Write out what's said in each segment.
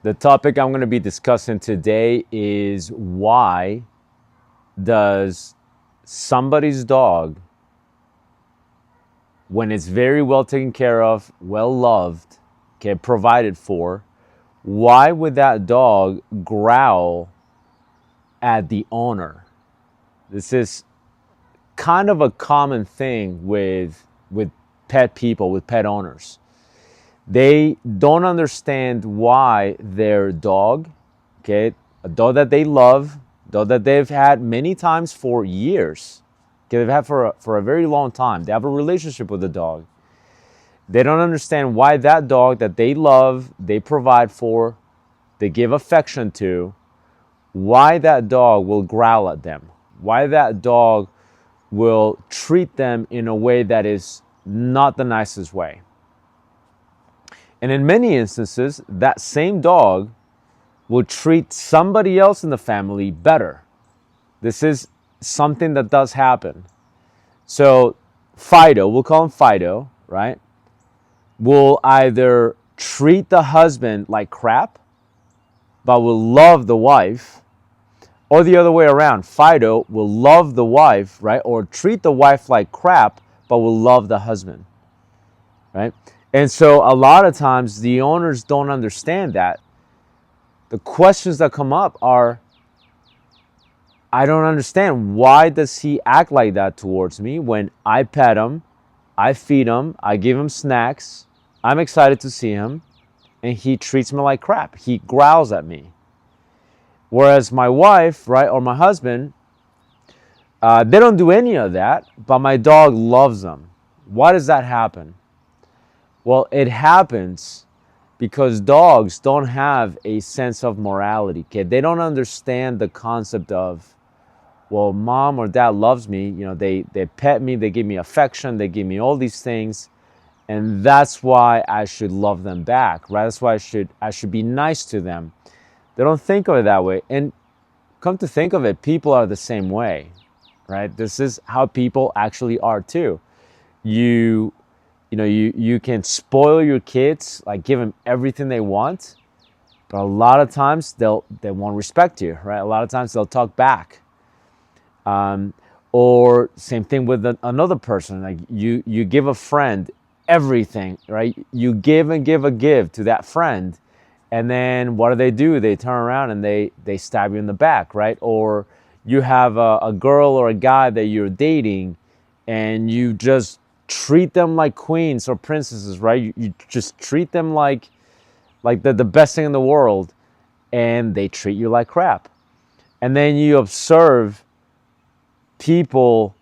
The topic I'm going to be discussing today is why does somebody's dog, when it's very well taken care of, well loved, okay, provided for, why would that dog growl at the owner? This is kind of a common thing with pet people, with pet owners. They don't understand why their dog, okay, a dog that they love, dog that they've had many times for years, okay, they've had for a very long time. They have a relationship with the dog. They don't understand why that dog that they love, they provide for, they give affection to, why that dog will growl at them, why that dog will treat them in a way that is not the nicest way. And in many instances, that same dog will treat somebody else in the family better. This is something that does happen. So Fido, we'll call him Fido, right? Will either treat the husband like crap, but will love the wife, or the other way around. Fido will love the wife, right? Or treat the wife like crap, but will love the husband, right? And so a lot of times the owners don't understand that. The questions that come up are, I don't understand. Why does he act like that towards me when I pet him, I feed him, I give him snacks, I'm excited to see him, and he treats me like crap. He growls at me. Whereas my wife, right, or my husband, they don't do any of that, but my dog loves them. Why does that happen? Well, it happens because dogs don't have a sense of morality, okay? They don't understand the concept of, well, mom or dad loves me, they pet me, they give me affection, they give me all these things, and that's why I should love them back, right? That's why I should be nice to them. They don't think of it that way. And come to think of it, people are the same way, right? This is how people actually are too. You can spoil your kids, like give them everything they want, but a lot of times they won't respect you, right? A lot of times they'll talk back. Or same thing with another person. Like you give a friend everything, right? You give and give to that friend, and then what do? They turn around and they stab you in the back, right? Or you have a girl or a guy that you're dating, and you just treat them like queens or princesses, right? You just treat them like the best thing in the world, and they treat you like crap. And then you observe people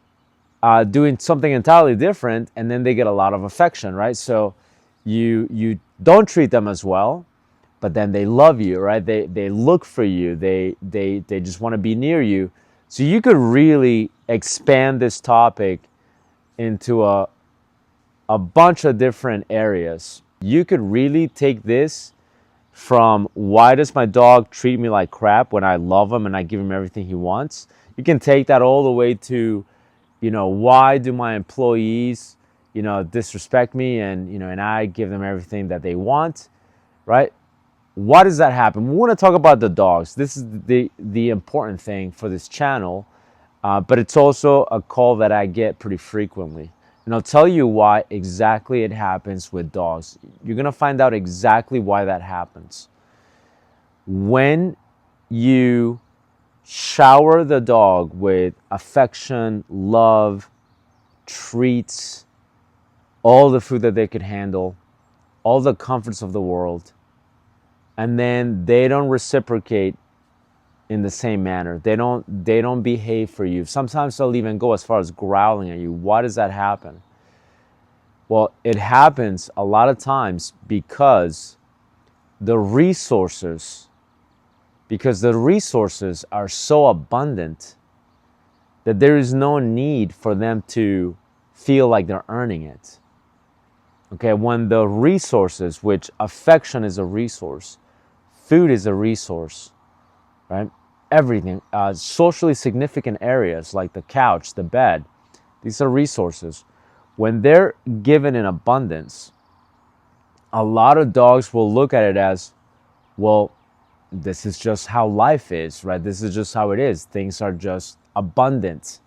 doing something entirely different, and then they get a lot of affection, right? So you don't treat them as well, but then they love you, right? They look for you. They just want to be near you. So you could really expand this topic into a bunch of different areas. You could really take this from why does my dog treat me like crap when I love him and I give him everything he wants. You can take that all the way to, why do my employees, disrespect me and I give them everything that they want, right? Why does that happen? We want to talk about the dogs. This is the important thing for this channel, but it's also a call that I get pretty frequently. And I'll tell you why exactly it happens with dogs. You're going to find out exactly why that happens. When you shower the dog with affection, love, treats, all the food that they could handle, all the comforts of the world, and then they don't reciprocate in the same manner. They don't behave for you. Sometimes they'll even go as far as growling at you. Why does that happen? Well, it happens a lot of times because the resources are so abundant that there is no need for them to feel like they're earning it. Okay, when the resources, which affection is a resource, food is a resource, right? Everything, socially significant areas like the couch, the bed, these are resources. When they're given in abundance, a lot of dogs will look at it as, Well, this is just how life is, right? This is just how it is. Things are just abundant,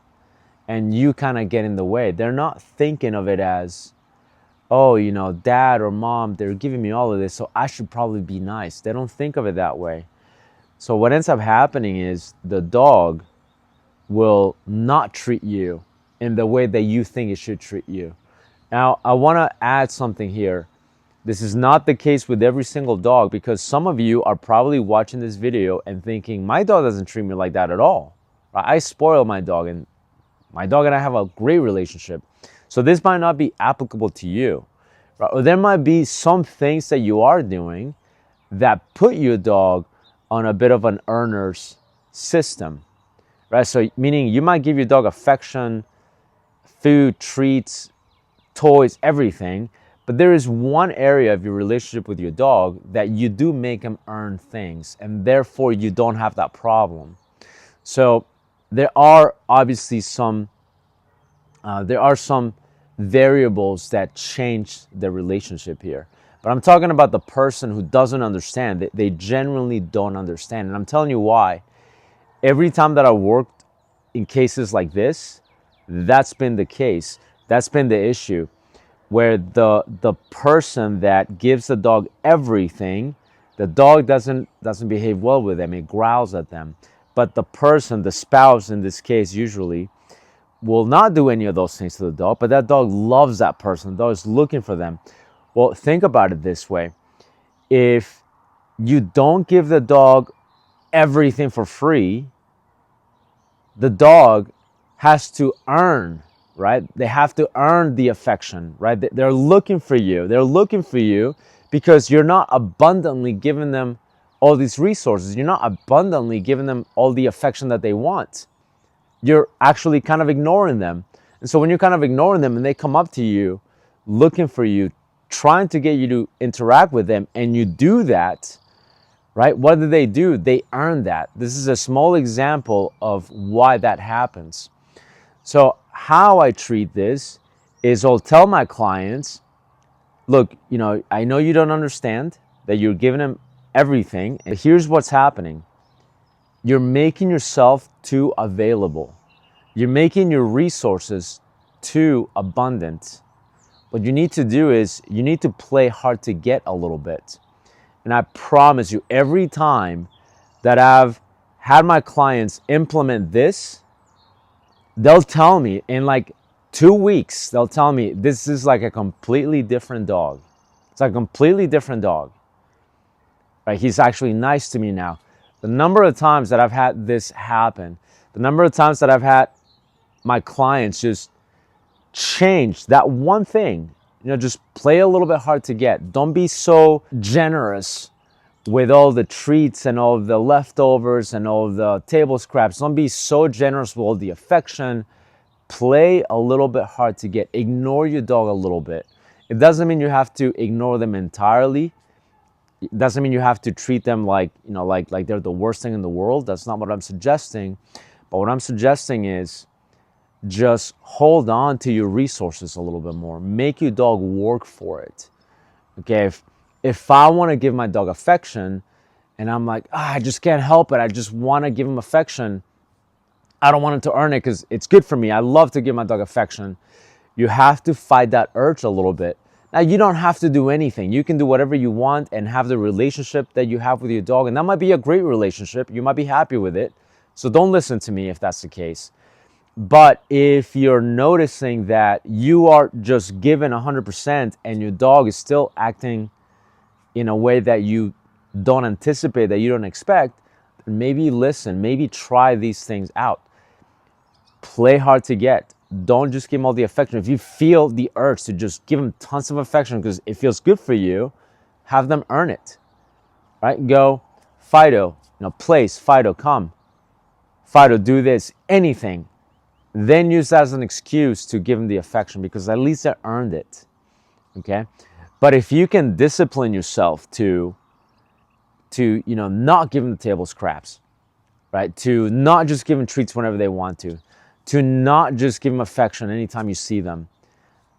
and you kind of get in the way. They're not thinking of it as, oh, dad or mom, they're giving me all of this, so I should probably be nice. They don't think of it that way. So what ends up happening is the dog will not treat you in the way that you think it should treat you. Now, I want to add something here. This is not the case with every single dog, because some of you are probably watching this video and thinking, my dog doesn't treat me like that at all. I spoil my dog, and my dog and I have a great relationship. So this might not be applicable to you. Right? Or there might be some things that you are doing that put your dog on a bit of an earner's system. Right? So meaning you might give your dog affection, food, treats, toys, everything, but there is one area of your relationship with your dog that you do make him earn things, and therefore you don't have that problem. So there are obviously some variables that change the relationship here. But I'm talking about the person who doesn't understand. They genuinely don't understand. And I'm telling you why. Every time that I worked in cases like this, that's been the case. That's been the issue, where the person that gives the dog everything, the dog doesn't behave well with them. It growls at them. But the person, the spouse in this case usually, will not do any of those things to the dog, but that dog loves that person. The dog is looking for them. Well, think about it this way. If you don't give the dog everything for free, the dog has to earn, right? They have to earn the affection, right? They're looking for you. They're looking for you because you're not abundantly giving them all these resources. You're not abundantly giving them all the affection that they want. You're actually kind of ignoring them. And so when you're kind of ignoring them and they come up to you, looking for you, trying to get you to interact with them, and you do that, right? What do? They earn that. This is a small example of why that happens. So how I treat this is I'll tell my clients, look, I know you don't understand that you're giving them everything. And here's what's happening. You're making yourself too available. You're making your resources too abundant. What you need to do is you need to play hard to get a little bit. And I promise you, every time that I've had my clients implement this, they'll tell me in like 2 weeks, they'll tell me this is like a completely different dog. It's a completely different dog. Right? He's actually nice to me now. The number of times that I've had this happen, the number of times that I've had my clients just change that one thing, just play a little bit hard to get. Don't be so generous with all the treats and all the leftovers and all the table scraps. Don't be so generous with all the affection. Play a little bit hard to get. Ignore your dog a little bit. It doesn't mean you have to ignore them entirely. It doesn't mean you have to treat them like they're the worst thing in the world. That's not what I'm suggesting. But what I'm suggesting is just hold on to your resources a little bit more. Make your dog work for it. Okay, if I want to give my dog affection and I'm like, I just can't help it, I just want to give him affection, I don't want him to earn it because it's good for me. I love to give my dog affection. You have to fight that urge a little bit. Now, you don't have to do anything. You can do whatever you want and have the relationship that you have with your dog. And that might be a great relationship. You might be happy with it. So don't listen to me if that's the case. But if you're noticing that you are just given 100% and your dog is still acting in a way that you don't anticipate, that you don't expect, maybe listen, maybe try these things out. Play hard to get. Don't just give them all the affection. If you feel the urge to just give them tons of affection because it feels good for you, have them earn it. Right? Go, Fido, place, Fido, come. Fido, do this, anything. Then use that as an excuse to give them the affection because at least they earned it. Okay? But if you can discipline yourself to not give them the table scraps, right? To not just give them treats whenever they want to not just give them affection anytime you see them.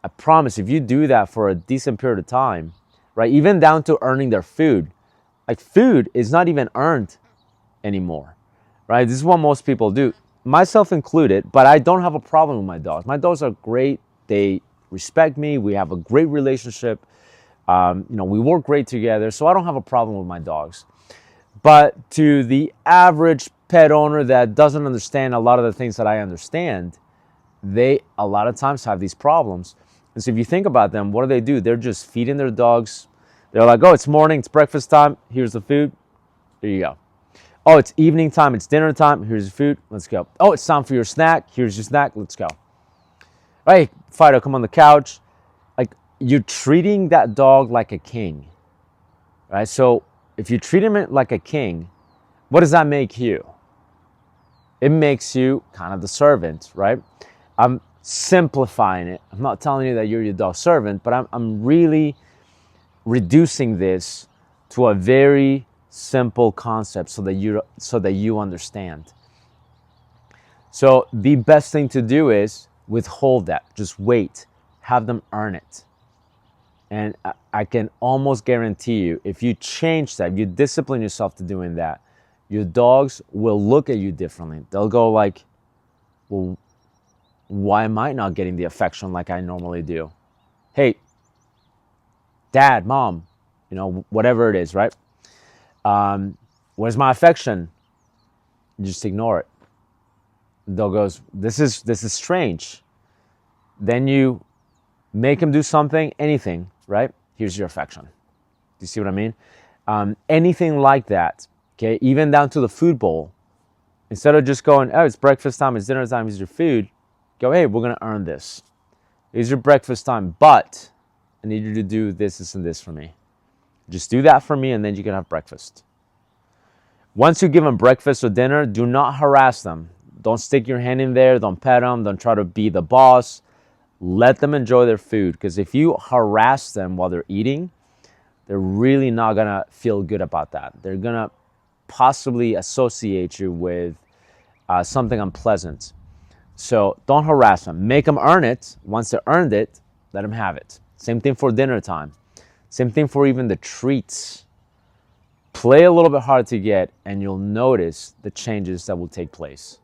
I promise if you do that for a decent period of time, right? Even down to earning their food, Like food is not even earned anymore, right? This is what most people do, myself included, but I don't have a problem with my dogs. My dogs are great. They respect me. We have a great relationship. We work great together, so I don't have a problem with my dogs. But to the average pet owner that doesn't understand a lot of the things that I understand, they a lot of times have these problems. And so if you think about them, what do? They're just feeding their dogs. They're like, oh, it's morning, it's breakfast time. Here's the food. There you go. Oh, it's evening time, it's dinner time. Here's your food. Let's go. Oh, it's time for your snack. Here's your snack. Let's go. Hey, Fido, come on the couch. Like, you're treating that dog like a king, right? So if you treat him like a king, what does that make you? It makes you kind of the servant, right? I'm simplifying it. I'm not telling you that you're your dog's servant, but I'm really reducing this to a very simple concept so that you understand. So the best thing to do is withhold that. Just wait. Have them earn it. And I can almost guarantee you, if you change that, you discipline yourself to doing that, your dogs will look at you differently. They'll go like, well, why am I not getting the affection like I normally do? Hey, dad, mom, whatever it is, right? Where's my affection? You just ignore it. The dog goes, this is strange. Then you make him do something, anything, right? Here's your affection. Do you see what I mean? Anything like that, okay? Even down to the food bowl. Instead of just going, oh, it's breakfast time, it's dinner time, here's your food. Go, hey, we're going to earn this. It's your breakfast time, but I need you to do this, and this for me. Just do that for me, and then you can have breakfast. Once you give them breakfast or dinner, do not harass them. Don't stick your hand in there. Don't pet them. Don't try to be the boss. Let them enjoy their food, because if you harass them while they're eating, they're really not going to feel good about that. They're going to possibly associate you with something unpleasant. So don't harass them. Make them earn it. Once they earned it, let them have it. Same thing for dinner time. Same thing for even the treats. Play a little bit hard to get, and you'll notice the changes that will take place.